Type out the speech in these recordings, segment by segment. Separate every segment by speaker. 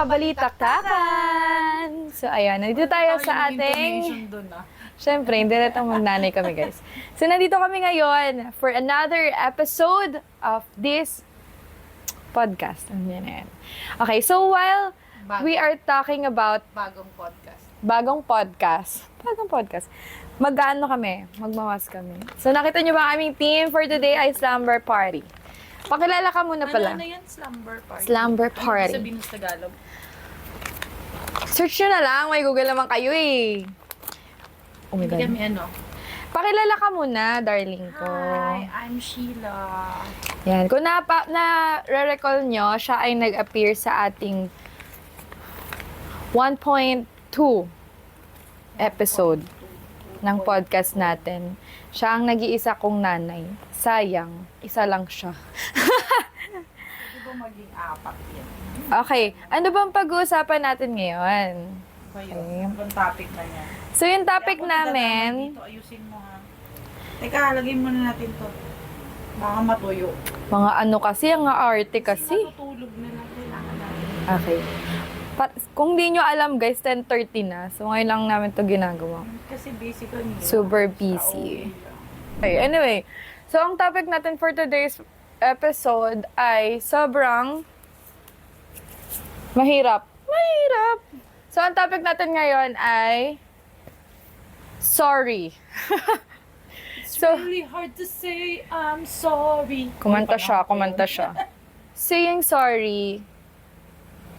Speaker 1: kabalitaktakan! So, ayan. Nandito tayo sa ating... Siyempre, hindi na itong magnanay kami, guys. So, nandito kami ngayon for another episode of this podcast. Yan na yan. Okay, so while we are talking about... Bagong podcast. Mag-ano kami? Magmamas kami. So, nakita niyo ba aming team for today ay Slumber Party. Pakilala ka muna pala.
Speaker 2: Ano yan? Slumber Party?
Speaker 1: Slumber Party.
Speaker 2: Ano sabihin sa Tagalog?
Speaker 1: Search nyo na lang. May Google naman kayo eh. Oh my
Speaker 2: Hindi
Speaker 1: God.
Speaker 2: kami ano.
Speaker 1: Pakilala ka muna, darling ko.
Speaker 2: Hi, I'm Sheila.
Speaker 1: Yan. Kung na-recall nyo, siya ay nag-appear sa ating 1.2 episode ng podcast natin. Siya ang nag-iisa kong nanay. Sayang, isa lang siya.
Speaker 2: Pwede ba maging apat yan?
Speaker 1: Okay, ano bang pag-uusapan natin ngayon?
Speaker 2: Ba yun? Anong topic na yan?
Speaker 1: So, yung topic
Speaker 2: Kaya ako
Speaker 1: namin...
Speaker 2: dito, ayusin mo ha. Teka, lagyan muna natin to. Baka matuyo.
Speaker 1: Mga ano kasi, ang arte kasi.
Speaker 2: Matutulog na lang. Kailangan natin.
Speaker 1: Okay. Kung di nyo alam guys, 10:30 na. So, ngayon lang namin to ginagawa.
Speaker 2: Kasi basically...
Speaker 1: Super busy. Okay, anyway. So, ang topic natin for today's episode ay sobrang mahirap. So, ang topic natin ngayon ay sorry.
Speaker 2: It's really hard to say I'm sorry.
Speaker 1: Kumanta siya. Saying sorry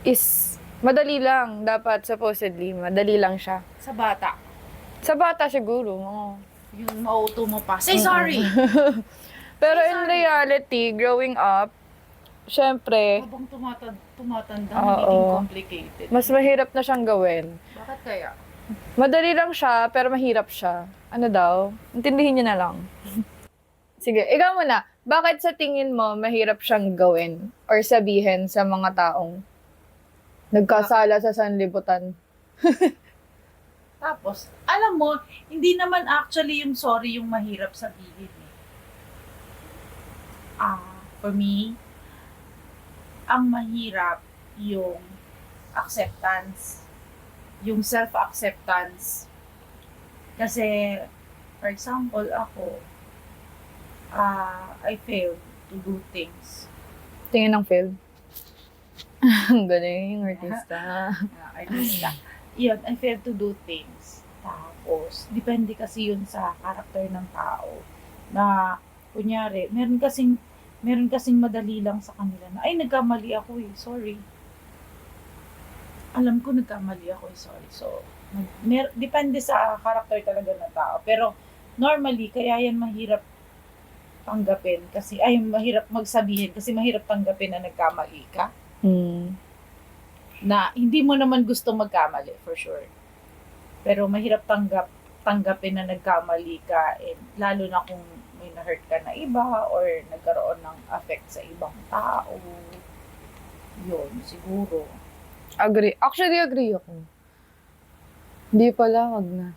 Speaker 1: is madali lang. Dapat, supposedly, madali lang siya.
Speaker 2: Sa bata.
Speaker 1: Sa bata siguro. Oo.
Speaker 2: Yung mauto mo pa. Say sorry!
Speaker 1: Pero
Speaker 2: Say
Speaker 1: in
Speaker 2: sorry.
Speaker 1: reality, growing up, syempre,
Speaker 2: Habang tumatanda,
Speaker 1: Oo.
Speaker 2: nagiging complicated.
Speaker 1: mas mahirap na siyang gawin.
Speaker 2: Bakit kaya?
Speaker 1: Madali lang siya, pero mahirap siya. Ano daw? Intindihin niyo na lang. Sige, ikaw muna. Bakit sa tingin mo mahirap siyang gawin or sabihin sa mga taong nagkasala sa sanlibutan?
Speaker 2: Tapos, alam mo, hindi naman actually yung sorry yung mahirap sabihin. For me, ang mahirap yung acceptance. Yung self-acceptance. Kasi, for example, ako, I failed to do things.
Speaker 1: Tingin ng film. Ang galing, artista.
Speaker 2: Artista. Yun, I failed to do things. Tapos, depende kasi yun sa karakter ng tao. Na, kunyari, meron kasing madali lang sa kanila na, ay, nagkamali ako eh, sorry. Alam ko nagkamali ako eh, sorry. So, depende sa karakter talaga ng tao. Pero, normally, kaya yan mahirap tanggapin kasi, mahirap magsabihin kasi mahirap tanggapin na nagkamali ka. Na hindi mo naman gusto magkamali, for sure. Pero mahirap tanggapin na nagkamali ka, and lalo na kung may na-hurt ka na iba or nagkaroon ng affect sa ibang tao. Yun, siguro.
Speaker 1: Agree. Actually, agree ako. Hindi pala, wag na.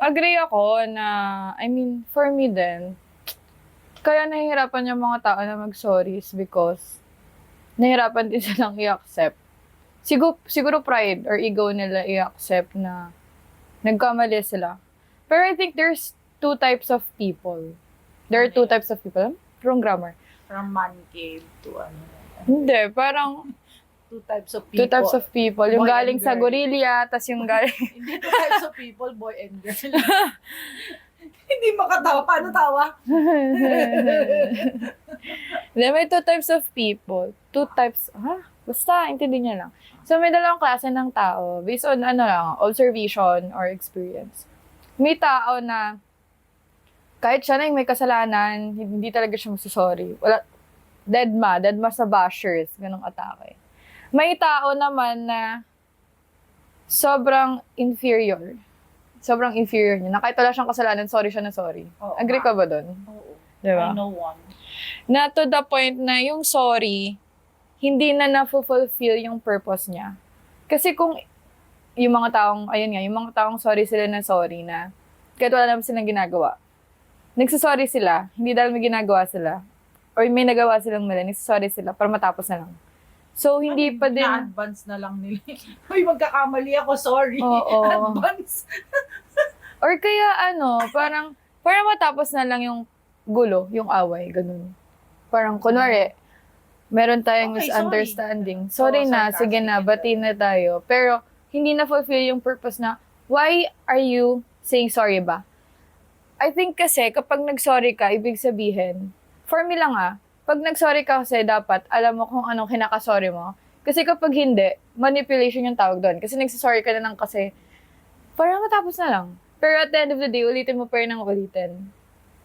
Speaker 1: Agree ako na, I mean, for me din, kaya nahihirapan yung mga tao na mag-sorry is because nahihirapan din silang i-accept. Siguro pride or ego nila i-accept na nagkamali sila. Pero I think there's two types of people. There are two types of people. Wrong grammar.
Speaker 2: From man cave to
Speaker 1: Hindi, parang
Speaker 2: two types of people.
Speaker 1: two types of people. Yung
Speaker 2: Boy
Speaker 1: galing
Speaker 2: and
Speaker 1: sa
Speaker 2: girl.
Speaker 1: gorilla, tas yung galing...
Speaker 2: Hindi two types of people, boy and girl. Hindi makatawa. Paano tawa?
Speaker 1: Hindi, may two types of people. Two types, basta, intindihin niya lang. So, may dalawang klase ng tao based on, observation or experience. May tao na, kahit siya na yung may kasalanan, hindi talaga siya masasorry. Wala, dead ma sa bashers, ganong atake. May tao naman na, sobrang inferior niya. Na kahit wala siyang kasalanan, sorry siya na sorry.
Speaker 2: Oo,
Speaker 1: Agree ka ba dun?
Speaker 2: Oo.
Speaker 1: Diba?
Speaker 2: I know one.
Speaker 1: Na to the point na yung sorry, hindi na na-fulfill yung purpose niya. Kasi kung yung mga taong, yung mga taong sorry sila na sorry na, kahit wala naman silang ginagawa, nagsasorry sila, hindi dahil may ginagawa sila, or may nagawa silang mali, nagsasorry sila para matapos na lang. So, hindi pa din...
Speaker 2: Na-advance na lang nila. Uy, magkakamali ako, sorry.
Speaker 1: Oo.
Speaker 2: Advance.
Speaker 1: Or kaya parang matapos na lang yung gulo, yung away, ganun. Parang kunwari, meron tayong
Speaker 2: Okay,
Speaker 1: misunderstanding.
Speaker 2: sorry.
Speaker 1: Sorry na,
Speaker 2: Sarcastic
Speaker 1: sige na,
Speaker 2: and
Speaker 1: bati na tayo. Pero, hindi na fulfill yung purpose na, why are you saying sorry ba? I think kasi, kapag nag-sorry ka, ibig sabihin, for me lang pag nag-sorry ka kasi dapat, alam mo kung anong kinakasorry mo. Kasi kapag hindi, manipulation yung tawag doon. Kasi nagsasorry ka na lang kasi, para matapos na lang. Pero at the end of the day, ulitin mo pa rin ang ulitin.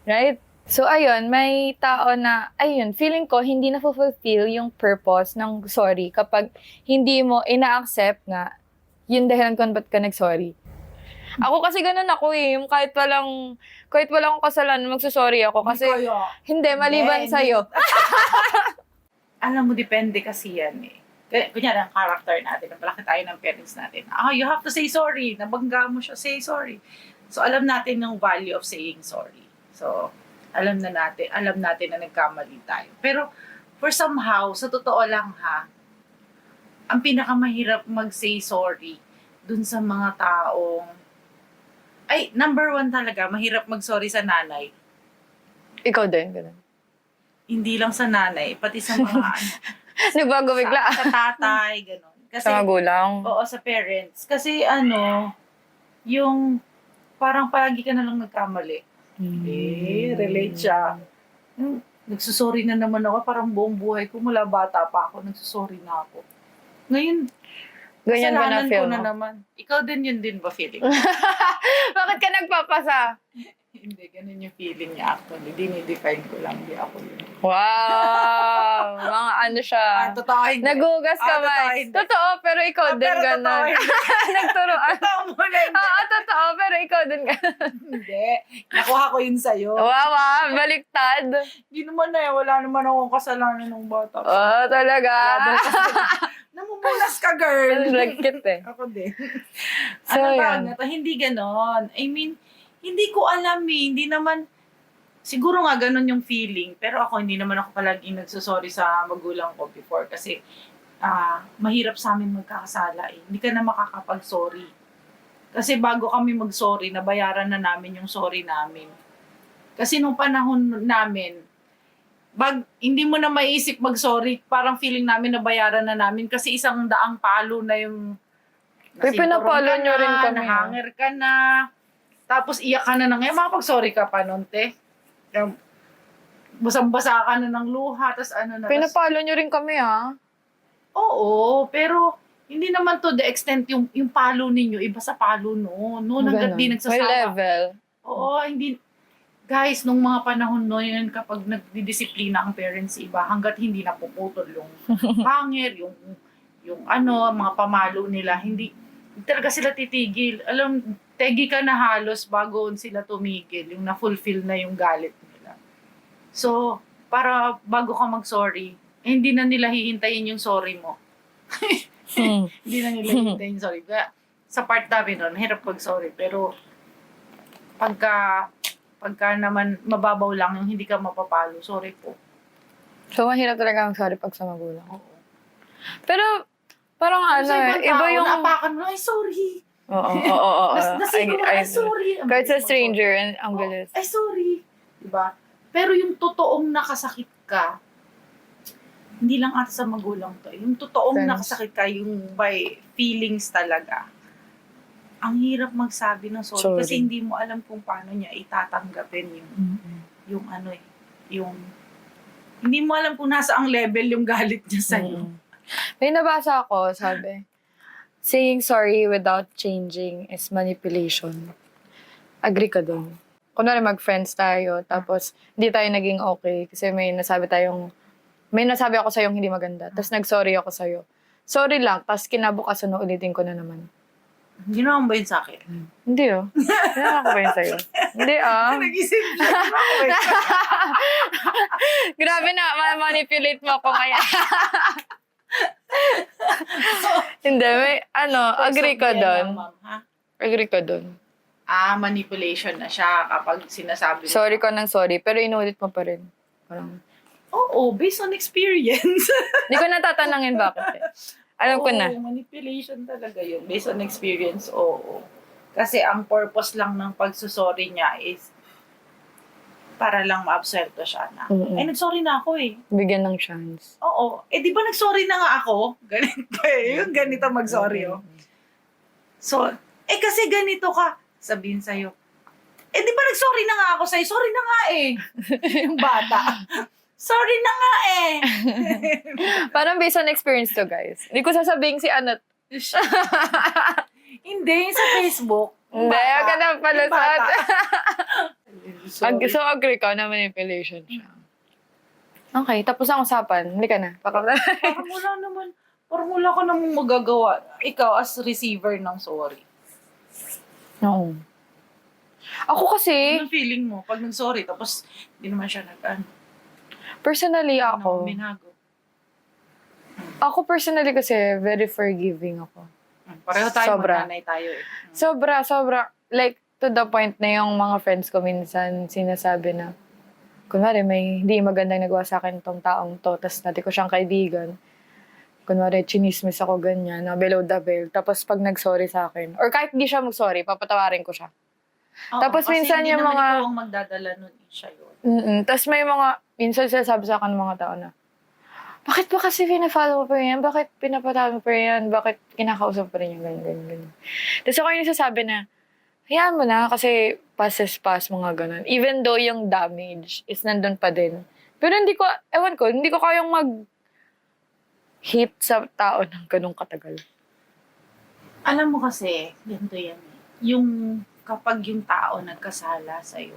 Speaker 1: Right? So, ayun, may tao na, feeling ko, hindi na fulfill yung purpose ng sorry kapag hindi mo ina-accept na yun dahilan kung ba't ka nag-sorry. Ako kasi ganun ako yung kahit walang akong kasalanan, magsusorry ako kasi, hindi, maliban
Speaker 2: Hindi.
Speaker 1: sa'yo.
Speaker 2: Alam mo, depende kasi yan eh. Kunyari, ang character natin, napalaki tayo ng parents natin. You have to say sorry. Nabangga mo siya, say sorry. So, alam natin yung value of saying sorry. So, alam natin na nagkamali tayo. Pero, for somehow, sa totoo lang ang pinakamahirap mag-say sorry dun sa mga taong, number one talaga, mahirap mag-sorry sa nanay.
Speaker 1: Ikaw din, ganun.
Speaker 2: Hindi lang sa nanay, pati sa mga
Speaker 1: Nagbago bigla.
Speaker 2: sa tatay, gano'n. Kasi,
Speaker 1: Sa magulang.
Speaker 2: oo, sa parents. Kasi yung parang palagi ka na lang nagkamali. Relate siya. Nagsusorry na naman ako, parang buong buhay ko, mula bata pa ako, nagsusorry na ako. Ngayon,
Speaker 1: Ganyan ba na
Speaker 2: kasalanan
Speaker 1: feel
Speaker 2: ko na
Speaker 1: mo?
Speaker 2: naman. Ikaw yun din ba feeling?
Speaker 1: Bakit ka nagpapasa?
Speaker 2: Hindi, ganun yung feeling niya actually. Dinidefine ko lang, di ako yun.
Speaker 1: Wow! Mga siya.
Speaker 2: Totoo hindi.
Speaker 1: Nagugas ka
Speaker 2: totoo
Speaker 1: ba?
Speaker 2: hindi.
Speaker 1: Totoo, pero ikaw din
Speaker 2: Pero totoo
Speaker 1: ganun.
Speaker 2: hindi.
Speaker 1: Nagturoan.
Speaker 2: Totoo mo na hindi.
Speaker 1: Oo, totoo, pero ikaw din ganun.
Speaker 2: Hindi. Nakuha ko yun sa'yo.
Speaker 1: Wow, baliktad.
Speaker 2: Hindi naman wala naman akong kasalanan ng bata.
Speaker 1: Oh, talaga.
Speaker 2: Namumunas ka, girl.
Speaker 1: Ang lagkit eh.
Speaker 2: Ako din.
Speaker 1: So,
Speaker 2: Ano
Speaker 1: yan.
Speaker 2: na to? Hindi ganon. I mean, hindi ko alam Hindi naman, siguro nga ganon yung feeling. Pero ako, hindi naman ako palaging nagsusorry sa magulang ko before. Kasi, mahirap sa amin magkakasala eh. Hindi ka na makakapag-sorry. Kasi bago kami mag-sorry, nabayaran na namin yung sorry namin. Kasi nung panahon namin, hindi mo na maiisip mag-sorry, parang feeling namin nabayaran na namin kasi 100 palo na yung
Speaker 1: Pinapalo nyo rin kami.
Speaker 2: nahanger ka na, tapos iyak ka na ngayon, makapag-sorry ka pa nun, te. Basang-basa ka na ng luha, tapos
Speaker 1: Pinapalo nyo rin kami
Speaker 2: Oo, pero hindi naman to the extent yung palo ninyo, iba sa palo noon. Noon hanggat di
Speaker 1: May
Speaker 2: nagsasawa.
Speaker 1: level.
Speaker 2: Oo, hindi. Guys, nung mga panahon noon, kapag nagdidisiplina ang parents iba, hanggat hindi napuputol yung hanger, yung mga pamalo nila, hindi talaga sila titigil. Alam, tegi ka na halos bago sila tumigil, yung na-fulfill na yung galit nila. So, para bago ka mag-sorry, hindi na nila hihintayin yung sorry mo. Hindi na nila hihintayin yung sorry. Kaya, sa part namin nun, hirap mag-sorry. Pero, pagka naman mababaw lang yung hindi ka mapapalo, sorry po.
Speaker 1: So, mahirap talaga ang sorry pag sa magulang.
Speaker 2: Oo.
Speaker 1: Pero, parang
Speaker 2: Sa ibang
Speaker 1: iba
Speaker 2: tao,
Speaker 1: yung...
Speaker 2: naapakan mo, ay sorry.
Speaker 1: Oo.
Speaker 2: Nasigo, ay sorry.
Speaker 1: Kahit sa stranger, ang bilis.
Speaker 2: Ay sorry. Diba? Pero yung totoong nakasakit ka, hindi lang ata sa magulang to. Yung totoong
Speaker 1: Friends.
Speaker 2: nakasakit ka, yung by feelings talaga. Ang hirap magsabi ng sorry. Kasi hindi mo alam kung paano niya itatanggapin yung hindi mo alam kung nasa ang level yung galit niya sa'yo.
Speaker 1: May nabasa ako, sabi, saying sorry without changing is manipulation. Agree ka dun? Kunwari mag-friends tayo, tapos hindi tayo naging okay kasi may nasabi ako sa'yo hindi maganda, tapos nag-sorry ako sa'yo. Sorry lang, tapos kinabukasan ulitin ko na naman.
Speaker 2: Ginawa mo ba yun sa akin?
Speaker 1: Hindi Ginawa ko ba yun sa'yo? Hindi
Speaker 2: Nag-isip siya. Ginawa ko ba yun sa akin?
Speaker 1: Grabe na, manipulate mo ako ngayon. Hindi, may, agree ka doon. Agree ka doon.
Speaker 2: Manipulation na siya kapag sinasabi mo.
Speaker 1: Sorry ka ng sorry, pero inulit mo pa rin. Parang,
Speaker 2: Oo, based on experience.
Speaker 1: Hindi ko natatanungin bakit eh. Alam ko na.
Speaker 2: Oo, manipulation talaga yun. Based on experience, oo. Kasi ang purpose lang ng pagsusorry niya is para lang ma-absuelto siya na.
Speaker 1: Mm-mm.
Speaker 2: Nagsorry na ako eh.
Speaker 1: Bigyan ng chance.
Speaker 2: Oo. Di ba nagsorry na nga ako? Ganito eh. Yung ganito mag-sorry oh. So, kasi ganito ka. Sabihin sa'yo, di ba nagsorry na nga ako sa'yo? Sorry na nga eh. Yung bata. Sorry na nga eh.
Speaker 1: Parang based on experience to, guys. Hindi ko sasabihin si Anat.
Speaker 2: Hindi, sa Facebook.
Speaker 1: Hindi,
Speaker 2: Bata.
Speaker 1: agad na pala
Speaker 2: Yung bata.
Speaker 1: So, agree ka na manipulation siya. Okay, tapos ang usapan. Hindi ka na.
Speaker 2: Parang wala ka namang magagawa. Ikaw as receiver ng sorry.
Speaker 1: Oo. Ako kasi,
Speaker 2: Anong feeling mo pag nag-sorry tapos hindi naman siya
Speaker 1: personally
Speaker 2: binago?
Speaker 1: Ako personally kasi, very forgiving ako.
Speaker 2: Pareho tayo,
Speaker 1: Sobra.
Speaker 2: mananay tayo eh.
Speaker 1: Sobra. Like, to the point na yung mga friends ko minsan sinasabi na, kunwari may hindi magandang nagawa sa akin tong taong to, tapos natin ko siyang kaibigan. Kunwari, chinismis ako ganyan, na below the belt. Tapos pag nag-sorry sa akin, or kahit hindi siya mag-sorry, papatawarin ko siya.
Speaker 2: Oo,
Speaker 1: Tapos
Speaker 2: kasi
Speaker 1: minsan
Speaker 2: hindi
Speaker 1: yung
Speaker 2: naman
Speaker 1: mga-
Speaker 2: ikaw ang magdadala nun, siya yun.
Speaker 1: Tapos may mga, minsan sinasabi sa akin ng mga tao na, bakit ba kasi pina-follow mo pa yan? Bakit pinapatawag mo pa yan? Bakit kinakausap pa rin yung ganyan. Tapos ako yung nagsasabi na, hayaan mo na kasi past is past, mga ganun. Even though yung damage is nandun pa din. Pero hindi ko, ewan ko, hindi ko kayang mag-hate sa tao ng ganung katagal.
Speaker 2: Alam mo kasi, ganito yan eh. Yung kapag yung tao nagkasala sa'yo,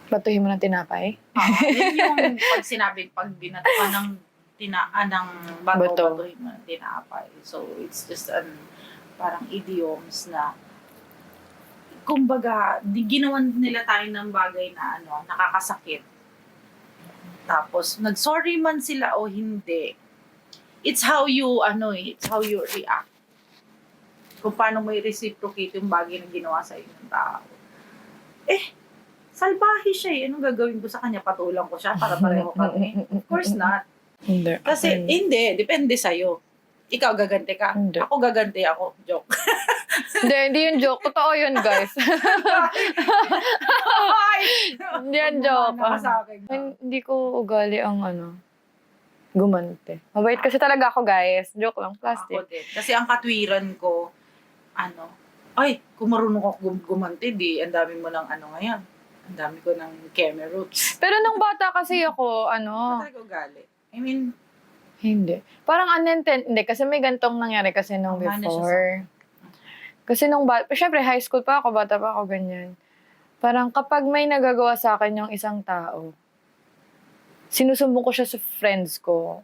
Speaker 1: Batuhin mo ng tinapay?
Speaker 2: yun yung pag sinabing pag binato ka ng
Speaker 1: Bato.
Speaker 2: batuhin mo ng tinapay. So, it's just parang idioms na kumbaga, ginawan nila tayo ng bagay na nakakasakit. Tapos, nag-sorry man sila o hindi, it's how you react. Kung paano mo i-reciprocate yung bagay na ginawa sa ng tao. Salbahe siya eh. Anong gagawin ko sa kanya? Patulang ko siya para pareho kami? Of course not.
Speaker 1: Hindi.
Speaker 2: Kasi, hindi. Depende sa'yo. Ikaw gaganti ka.
Speaker 1: Hindi.
Speaker 2: Ako gaganti ako. Joke.
Speaker 1: Hindi yung joke. Totoo yun, guys. Hindi yan joke.
Speaker 2: Gumana ka sa akin.
Speaker 1: Hindi ko ugali ang gumante. Mabait kasi talaga ako, guys. Joke lang, plastic.
Speaker 2: Ako din. Kasi ang katwiran ko, kung marunong ako gumanti, ang dami mo ng ngayon. Ang dami ko ng camera roots.
Speaker 1: Pero nung bata kasi ako,
Speaker 2: Talaga ugali. I mean,
Speaker 1: hindi. Parang hindi. Kasi may gantong nangyari kasi nung
Speaker 2: Tama na siya
Speaker 1: before. Kasi nung syempre high school pa ako, bata pa ako, ganyan. Parang kapag may nagagawa sa akin yung isang tao, sinusumbong ko siya sa friends ko.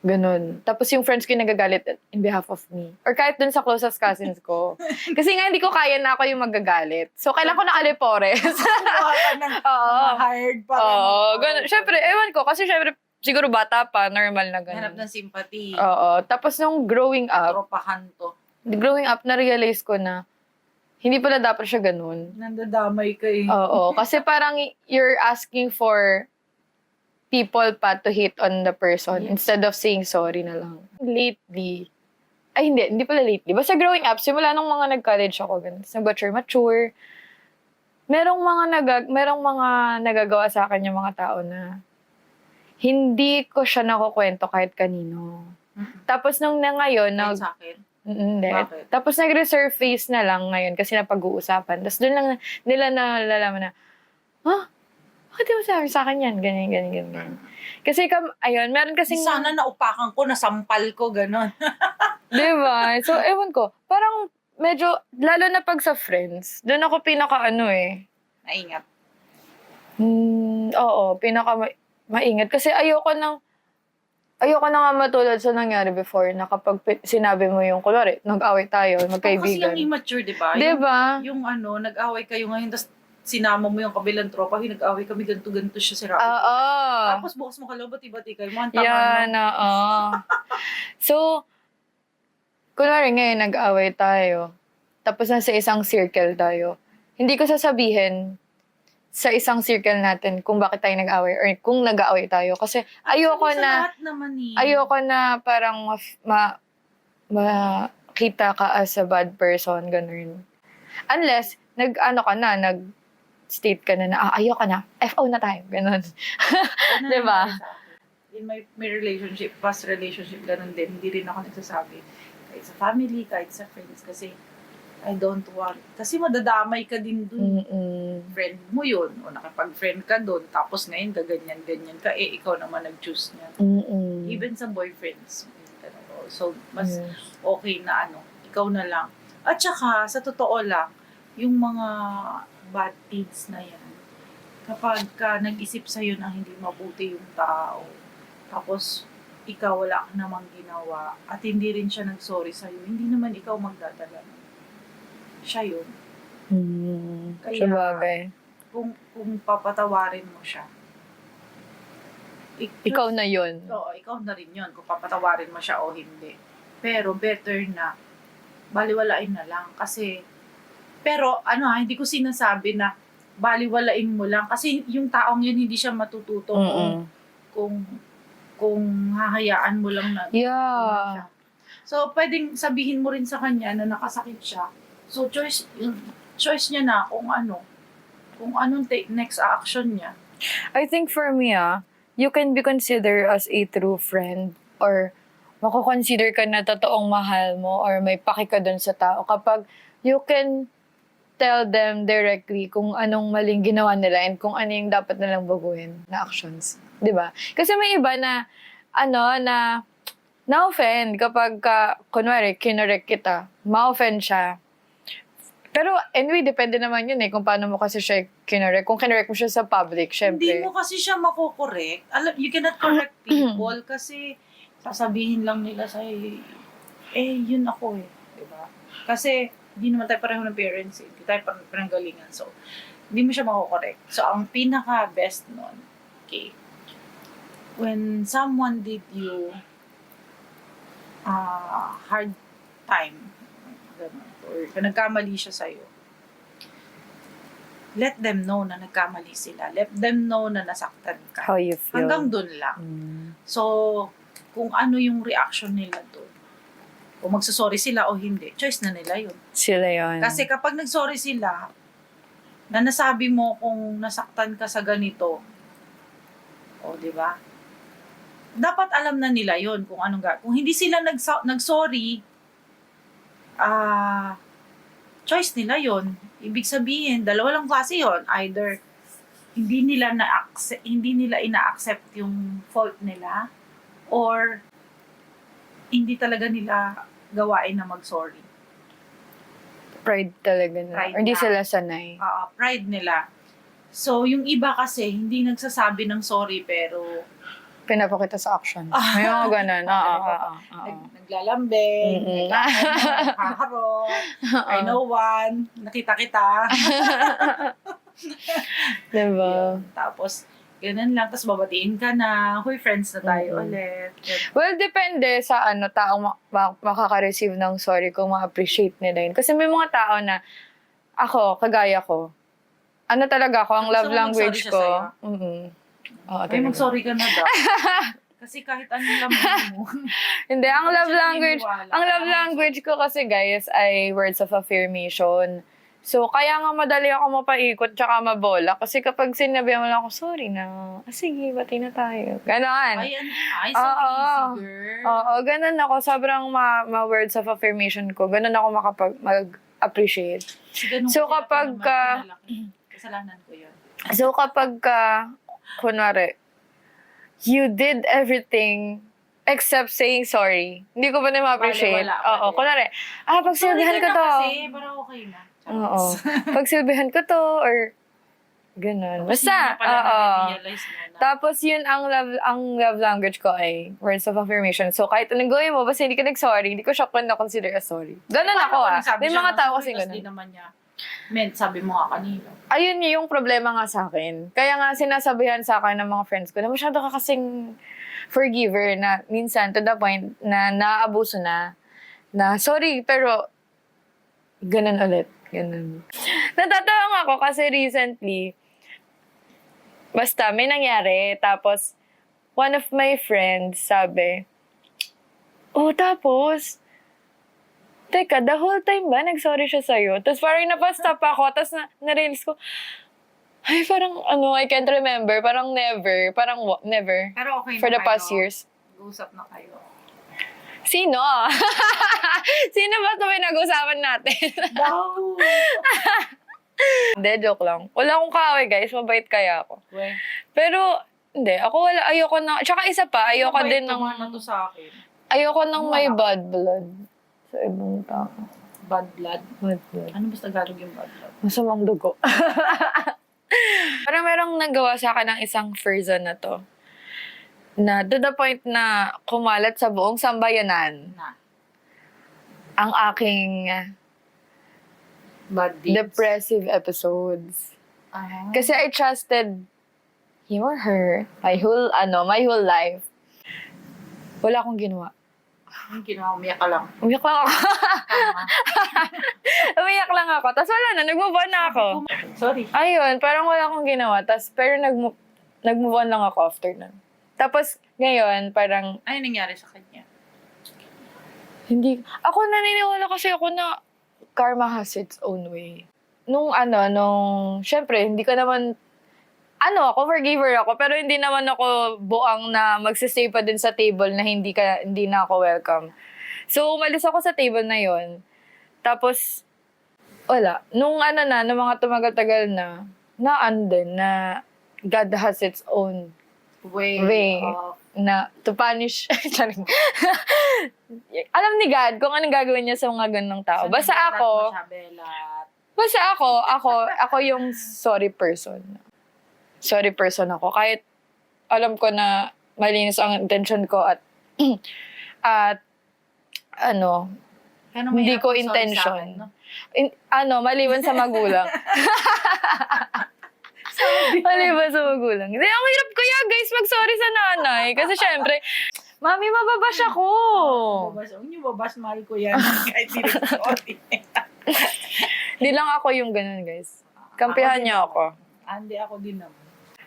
Speaker 1: Ganun. Tapos yung friends ko yung nagagalit in behalf of me. Or kahit dun sa closest cousins ko. Kasi nga hindi ko kaya na ako yung magagalit. So, kailan ko na alipores.
Speaker 2: kumuha ka ng
Speaker 1: Oo.
Speaker 2: hired pa.
Speaker 1: Oo. Ganun. Syempre, ewan ko. Kasi syempre, siguro bata pa, normal na ganun.
Speaker 2: Hanap ng sympathy.
Speaker 1: Oo. Tapos nung growing up, na-realize ko na hindi pala dapat siya ganun.
Speaker 2: Nandadamay ka eh.
Speaker 1: Oo. Kasi parang you're asking for people pa to hit on the person instead of saying sorry na lang. Lately, hindi pala lately. Basta growing up, simula nung mga nag-college ako, ganun. Mature. Merong mga nagagawa sa akin yung mga tao na hindi ko siya nakukwento kahit kanino. Tapos nung ngayon,
Speaker 2: Kahit sa akin.
Speaker 1: Hindi.
Speaker 2: Bakit?
Speaker 1: Tapos nag-resurface na lang ngayon kasi napag-uusapan. Tapos doon lang nila nalalaman na, bakit mo sabi sa akin yan? Ganyan. Kasi, ayun, meron kasing...
Speaker 2: Sana naupakan ko, nasampal ko, gano'n.
Speaker 1: Diba? So, ewan ko. Parang medyo, lalo na pag sa friends, doon ako
Speaker 2: Naingat.
Speaker 1: Oo, maingat. Kasi ayoko na nga matulad sa nangyari before na kapag sinabi mo yung, kunwari, nag-away tayo,
Speaker 2: Kasi
Speaker 1: magkaibigan.
Speaker 2: yung immature, di ba?
Speaker 1: Diba?
Speaker 2: Yung nag-away kayo ngayon, tapos sinama mo yung kabilang tropa, nag-away kami, ganito siya si Raul.
Speaker 1: Oo.
Speaker 2: Tapos bukas mo kalaw, bati-bati kayo. Mga tama
Speaker 1: Yan, oo. So, kunwari ngayon nag-away tayo, tapos nasa isang circle tayo, hindi ko sasabihin sa isang circle natin kung bakit tayo nag-away or kung nag-away tayo. Kasi ayoko
Speaker 2: Sa
Speaker 1: na,
Speaker 2: lahat naman eh.
Speaker 1: ayoko na parang makita ka as a bad person, ganun. Unless, nag-state ka na ayoko na, FO na tayo, ganun.
Speaker 2: Ano
Speaker 1: Diba?
Speaker 2: nangyari sa akin? In my relationship, past relationship, ganun din. Hindi rin ako nagsasabi. Kahit sa family, kahit sa friends. Kasi, I don't want. Kasi madadamay ka din dun. Friend mo yun. O nakipag-friend ka dun. Tapos ngayon, gaganyan-ganyan ka. Eh, ikaw naman nag-choose niya. Even sa boyfriends. So, mas okay na ikaw na lang. At saka, sa totoo lang, yung mga bad deeds na yan, kapag ka nag-isip sa'yo na hindi mabuti yung tao, tapos ikaw wala ka namang ginawa, at hindi rin siya nag-sorry sa'yo, hindi naman ikaw magdadala. Siya yun. Kaya,
Speaker 1: Sabagay.
Speaker 2: kung papatawarin mo siya,
Speaker 1: Ikaw na yun.
Speaker 2: Oo, ikaw na rin yun, kung papatawarin mo siya o hindi. Pero better na, baliwalain na lang. Kasi, pero hindi ko sinasabi na baliwalain mo lang. Kasi yung taong yun, hindi siya matututo kung hahayaan mo lang na.
Speaker 1: Yeah.
Speaker 2: So, pwedeng sabihin mo rin sa kanya na nakasakit siya. So, choice niya na kung anong next action niya.
Speaker 1: I think for me, you can be considered as a true friend or mako-consider ka na totoong mahal mo or may paki ka dun sa tao kapag you can tell them directly kung anong maling ginawa nila and kung ano yung dapat nilang baguhin na actions. 'Di ba? Kasi may iba na na-offend kapag kunwari, kinorek kita, ma-offend siya. Pero anyway, depende naman yun kung paano mo kasi siya kinorek. Kung kinorek mo siya sa public, syempre.
Speaker 2: Hindi mo kasi siya makokorek. You cannot correct people kasi sasabihin lang nila sa'yo, yun ako diba? Kasi, hindi naman tayo pareho ng parents hindi tayo pinanggalingan. So, hindi mo siya makokorek. So, ang pinaka-best nun, when someone did you hard time, or nagkamali siya sa'yo, let them know na nagkamali sila. Let them know na nasaktan ka.
Speaker 1: How you feel.
Speaker 2: Hanggang dun lang. So, kung ano yung reaction nila dun, kung magsasorry sila o hindi, choice na nila yun.
Speaker 1: Sila yun.
Speaker 2: Kasi kapag nagsorry sila, na nasabi mo kung nasaktan ka sa ganito, di ba? Dapat alam na nila yun kung anong kung hindi sila nagsorry, choice nila yon. Ibig sabihin, dalawa lang klase yon. Either hindi nila ina-accept yung fault nila or hindi talaga nila gawain na mag-sorry.
Speaker 1: Pride talaga na.
Speaker 2: Pride
Speaker 1: or hindi
Speaker 2: na.
Speaker 1: sila sanay.
Speaker 2: Pride nila. So, yung iba kasi, hindi nagsasabi ng sorry pero
Speaker 1: Pinapakita sa action. May mga ganun.
Speaker 2: Naglalambing, naghaharot, I know one, nakita kita.
Speaker 1: Diba?
Speaker 2: Yun. Tapos, ganun lang. Tapos babatiin ka na, huy, friends na tayo ulit.
Speaker 1: Well, depende sa taong makaka-receive ng sorry kung ma-appreciate nila yun. Kasi may mga tao na, kagaya ko, talaga ako, ang love language ko.
Speaker 2: Ay, mag-sorry ka na daw. Kasi kahit anong laman mo.
Speaker 1: Hindi, ang love language ko kasi guys ay words of affirmation. So, kaya nga madali ako mapaikot tsaka mabola. Kasi kapag sinabi mo lang ako, sorry na. Sige, bati na tayo. Ganon.
Speaker 2: Ay, so easy, girl.
Speaker 1: Oo, ganon ako. Sobrang words of affirmation ko. Ganon ako mag-appreciate. So, kapag
Speaker 2: kasalanan ko yun.
Speaker 1: So, kapag kunwari, you did everything except saying sorry. Hindi ko ba na ma-appreciate? Oo, kunwari, pagsilbihan ko to.
Speaker 2: Kasi, parang okay na.
Speaker 1: Oo. Pagsilbihan ko to, or ganun. Basta, Tapos yun, ang love language ko ay words of affirmation. So, kahit anong gawin mo, basta hindi ka nag-sorry, hindi ko siya na-consider as sorry. Ganun ako May mga tao kasi ganun.
Speaker 2: Hindi naman niya sabi mo nga kanina.
Speaker 1: Ayun yung problema nga sa akin. Kaya nga sinasabihan sa akin ng mga friends ko na masyado ka kasing forgiver na minsan to the point na naaabuso na sorry, pero ganun ulit. Ganun. Natatawa ako kasi recently, Basta, may nangyari. Tapos, one of my friends sabi, oh, tapos, teka, the whole time ba, nag-sorry siya sa'yo? Tapos parang napastop ako, tapos na-realize ko, ay, parang, I can't remember. Parang never. Parang never.
Speaker 2: Pero okay na
Speaker 1: For the
Speaker 2: kayo.
Speaker 1: past years.
Speaker 2: Usap na kayo.
Speaker 1: Sino? Sino ba ito pinag-usapan natin?
Speaker 2: Wow!
Speaker 1: Hindi, joke lang. Wala akong kaaway, guys. Mabait kaya ako. Pero, hindi. Ako wala. Ayoko na. Tsaka isa pa, ayoko din ng...
Speaker 2: Ano to sa akin?
Speaker 1: Ayoko ng may
Speaker 2: Wala.
Speaker 1: bad blood sa ibang tao.
Speaker 2: Bad blood?
Speaker 1: Bad blood.
Speaker 2: Ano ba sa Tagalog yung bad blood?
Speaker 1: Masamang dugo. Parang merong nagawa sa akin ng isang person na to. Na to the point na kumalat sa buong sambayanan
Speaker 2: Na.
Speaker 1: ang aking
Speaker 2: Bad deeds.
Speaker 1: depressive episodes.
Speaker 2: Ah.
Speaker 1: Kasi I trusted him or her my whole life. Wala akong ginawa.
Speaker 2: Yung ginawa, umiyak ka lang.
Speaker 1: Umiyak lang ako.
Speaker 2: Tama.
Speaker 1: Umiyak lang ako. Tapos wala na, nag-move on na ako.
Speaker 2: Sorry.
Speaker 1: Ayun, parang wala akong ginawa. Pero nag-move on lang ako after nun. Tapos ngayon, parang
Speaker 2: Ano nangyari sa kanya?
Speaker 1: hindi. Ako naniniwala kasi ako na karma has its own way. Syempre, hindi ko naman, ako, forgiver ako, pero hindi naman ako buang na magsistay pa din sa table na hindi na ako welcome. So, umalis ako sa table na yon. Tapos, wala. Nung mga tumagal-tagal na God has its own way. Na to punish. Alam ni God kung anong gagawin niya sa mga ganong tao. Basta ako yung sorry person. Sorry person ako. Kahit alam ko na malinis ang intention ko at hindi ko intention. Maliban sa magulang. Maliban sa magulang. Hindi, ang hirap kaya guys mag-sorry sa nanay. Kasi syempre, mami, mababash ako.
Speaker 2: Yung babas, mahal ko yan. Kahit hindi ko sorry.
Speaker 1: Hindi lang ako yung ganun guys. Kampihan niyo ako.
Speaker 2: Hindi ako din naman.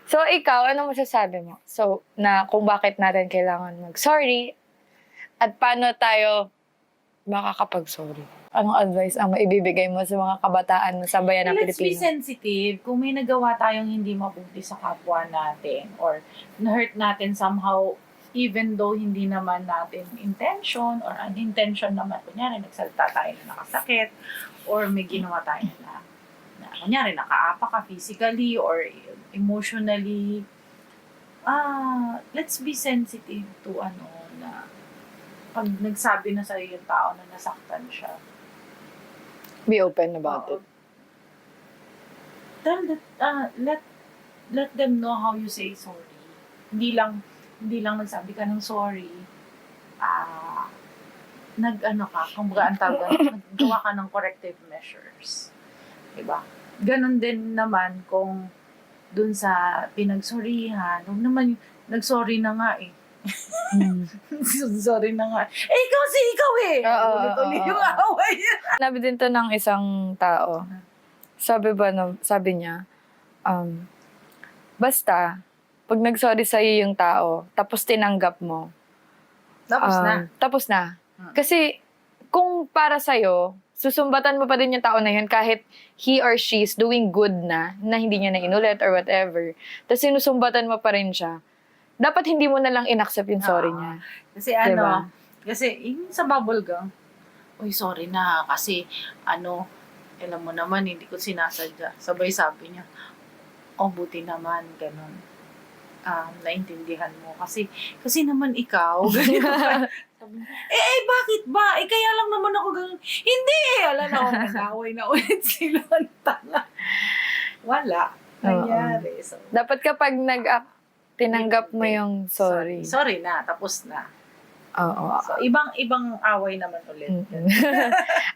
Speaker 1: So, ikaw, ano masasabi mo? So, kung bakit natin kailangan mag-sorry at paano tayo makakapag-sorry? Anong advice ang maibibigay mo sa mga kabataan sa bayan ng
Speaker 2: Let's be
Speaker 1: Pilipino?
Speaker 2: sensitive. Kung may nagawa tayong hindi mabuti sa kapwa natin or na-hurt natin somehow, even though hindi naman natin intention or unintention naman, kunyari nagsalita tayo na nakasakit or may ginawa tayo na kunyari nakaapa ka physically or emotionally, let's be sensitive to na pag nagsabi na sa'yo yung tao na nasaktan siya.
Speaker 1: Be open about it.
Speaker 2: Tell let them know how you say sorry. Hindi lang nagsabi ka ng sorry. Kumbaga ang tawag, naggawa ka ng corrective measures. Diba? Ganon din naman kung dun sa pinagsorihan, huwag naman nag-sorry na nga eh. Sorry na nga. Ikaw eh!
Speaker 1: Oo,
Speaker 2: Ulit-ulit
Speaker 1: oo,
Speaker 2: yung
Speaker 1: oo.
Speaker 2: away.
Speaker 1: Sabi din to ng isang tao. Sabi niya, basta, pag nag-sorry sa'yo yung tao, tapos tinanggap mo, tapos na. Kasi, kung para sa'yo, susumbatan mo pa din yung tao na yun kahit he or she is doing good na hindi niya na inulit or whatever. Tapos sinusumbatan mo pa rin siya. Dapat hindi mo na lang in-accept yung sorry niya.
Speaker 2: Kasi
Speaker 1: Diba?
Speaker 2: kasi yung sa bubble gum, uy, sorry na, kasi alam mo naman, hindi ko sinasadya. Sabay sabi niya, buti naman, ganun. Naintindihan mo. Kasi naman ikaw, ganyan. Sabi niya, bakit ba? Kaya lang naman ako ganun. Hindi! Alam na ako, nag-away na ulit sila. Tanga. Wala. Nangyari. So,
Speaker 1: Dapat kapag tinanggap mo yung sorry.
Speaker 2: Sorry na, tapos na.
Speaker 1: Oo.
Speaker 2: So, ibang away naman ulit.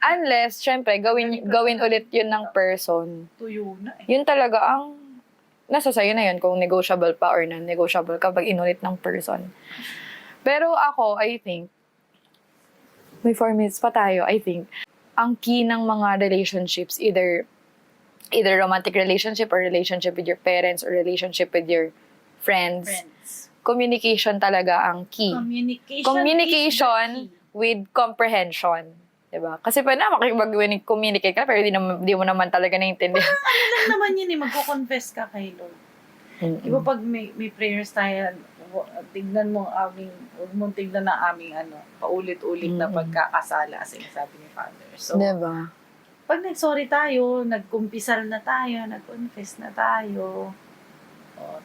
Speaker 1: Unless, syempre, gawin ulit yun ng person.
Speaker 2: Tuyo na eh.
Speaker 1: Yun talaga ang nasa sayo na yun kung negotiable pa or non-negotiable kapag inulit ng person. Pero ako, I think, may 4 minutes pa tayo, I think, ang key ng mga relationships, either either romantic relationship or relationship with your parents or relationship with your friends. Communication talaga ang key. Communication
Speaker 2: is the key.
Speaker 1: with comprehension. Diba? Kasi pa na, makikipag-communicate ka, pero di mo naman talaga naiintindihan.
Speaker 2: Ano lang naman yun magko-confess ka kay Lord. Di ba pag may prayers tayo, tignan mo ang aming, huwag mong tignan ang aming paulit-ulit na pagkakasala, sinasabi ni Father. So,
Speaker 1: diba?
Speaker 2: pag nag-sorry tayo, nagkumpisal na tayo, nag-confess na tayo,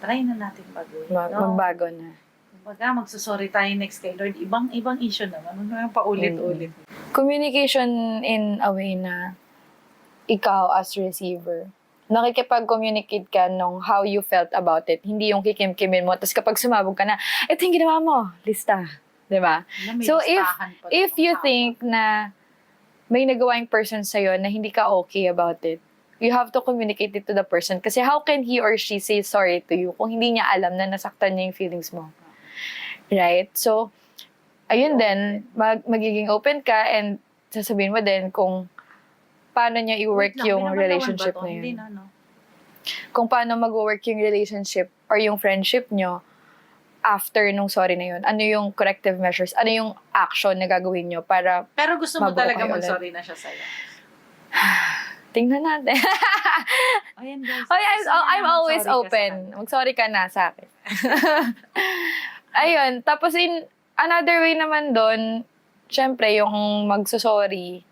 Speaker 2: try na natin baguhin.
Speaker 1: Magbago na.
Speaker 2: Kumbaga, magsusorry tayo next kay Lord. Ibang issue naman. Ano yung paulit-ulit.
Speaker 1: Communication in a way na ikaw as receiver, nakikipag-communicate ka nung how you felt about it. Hindi yung kikim-kimin mo. Tapos kapag sumabog ka na, ito yung ginawa mo. Lista. Diba? So, if you think na may nagawa yung person sa'yo na hindi ka okay about it, you have to communicate it to the person. Kasi how can he or she say sorry to you kung hindi niya alam na nasaktan niya yung feelings mo? Right? So, ayun din, magiging open ka and sasabihin mo din kung paano niya i-work yung relationship na yun. Kung paano mag-work yung relationship or yung friendship nyo after nung sorry na yun. Ano yung corrective measures? Ano yung action na gagawin nyo para
Speaker 2: pero gusto mo
Speaker 1: mabuo
Speaker 2: talaga
Speaker 1: kayo
Speaker 2: mag-sorry na siya sa'yo?
Speaker 1: tingnan natin.
Speaker 2: Ayan guys.
Speaker 1: I'm always open. Mag-sorry ka na sa akin. Ayun. Tapos another way naman doon, syempre, yung magsusorry,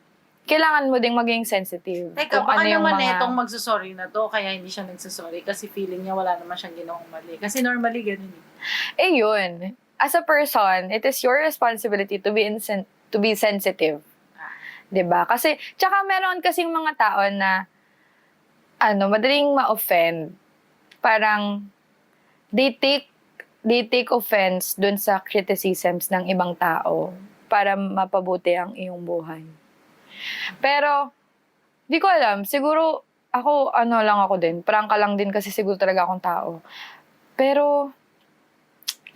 Speaker 1: kailangan mo ding maging sensitive.
Speaker 2: Teka, baka naman itong magsusorry na to, kaya hindi siya nagsusorry kasi feeling niya wala naman siyang ginawang mali. Kasi normally, ganun eh.
Speaker 1: Yun. As a person, it is your responsibility to be sensitive. 'Di ba? Kasi, tsaka meron kasing mga tao na, madaling ma-offend. Parang, they take offense dun sa criticisms ng ibang tao para mapabuti ang iyong buhay. Pero, di ko alam. Siguro, ako, lang ako din. Prangka lang din kasi siguro talaga akong tao. Pero,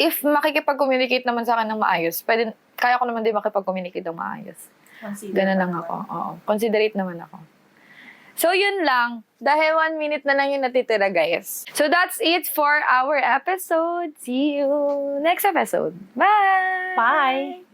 Speaker 1: if makikipag-communicate naman sa akin ng maayos, kaya ko naman din makipag-communicate ng maayos. Ganun lang ako. Oo. Considerate naman ako. So, yun lang. Dahil 1 minute na lang yung natitira, guys. So, that's it for our episode. See you next episode. Bye!
Speaker 2: Bye!